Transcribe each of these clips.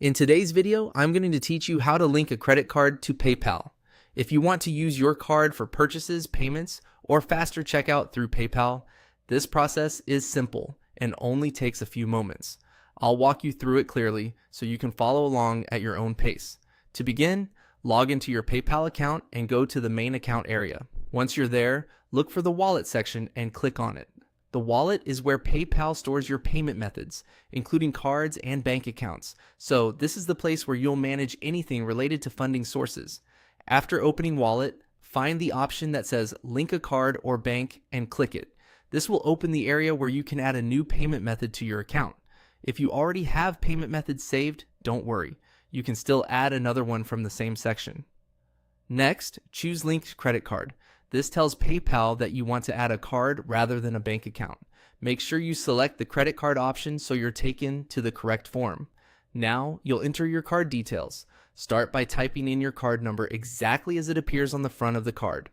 In today's video, I'm going to teach you how to link a credit card to PayPal. If you want to use your card for purchases, payments, or faster checkout through PayPal, this process is simple and only takes a few moments. I'll walk you through it clearly so you can follow along at your own pace. To begin, log into your PayPal account and go to the main account area. Once you're there, look for the wallet section and click on it. The wallet is where PayPal stores your payment methods, including cards and bank accounts. So this is the place where you'll manage anything related to funding sources. After opening Wallet, find the option that says Link a Card or Bank and click it. This will open the area where you can add a new payment method to your account. If you already have payment methods saved, don't worry. You can still add another one from the same section. Next, choose Linked Credit Card. This tells PayPal that you want to add a card rather than a bank account. Make sure you select the credit card option so you're taken to the correct form. Now, you'll enter your card details. Start by typing in your card number exactly as it appears on the front of the card.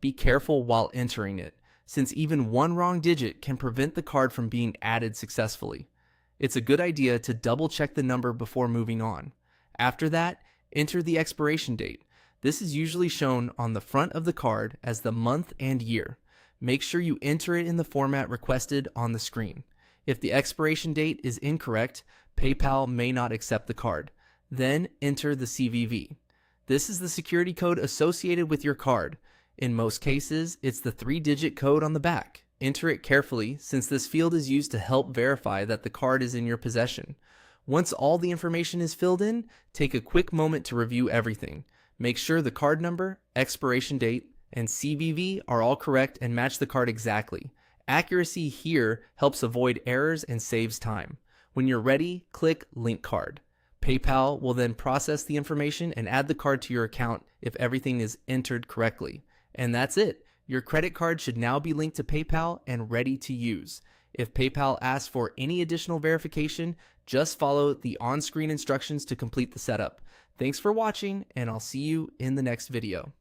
Be careful while entering it, since even one wrong digit can prevent the card from being added successfully. It's a good idea to double check the number before moving on. After that, enter the expiration date. This is usually shown on the front of the card as the month and year. Make sure you enter it in the format requested on the screen. If the expiration date is incorrect, PayPal may not accept the card. Then enter the CVV. This is the security code associated with your card. In most cases, it's the 3-digit code on the back. Enter it carefully since this field is used to help verify that the card is in your possession. Once all the information is filled in, take a quick moment to review everything. Make sure the card number, expiration date, and CVV are all correct and match the card exactly. Accuracy here helps avoid errors and saves time. When you're ready, click Link Card. PayPal will then process the information and add the card to your account if everything is entered correctly. And that's it. Your credit card should now be linked to PayPal and ready to use. If PayPal asks for any additional verification, just follow the on-screen instructions to complete the setup. Thanks for watching, and I'll see you in the next video.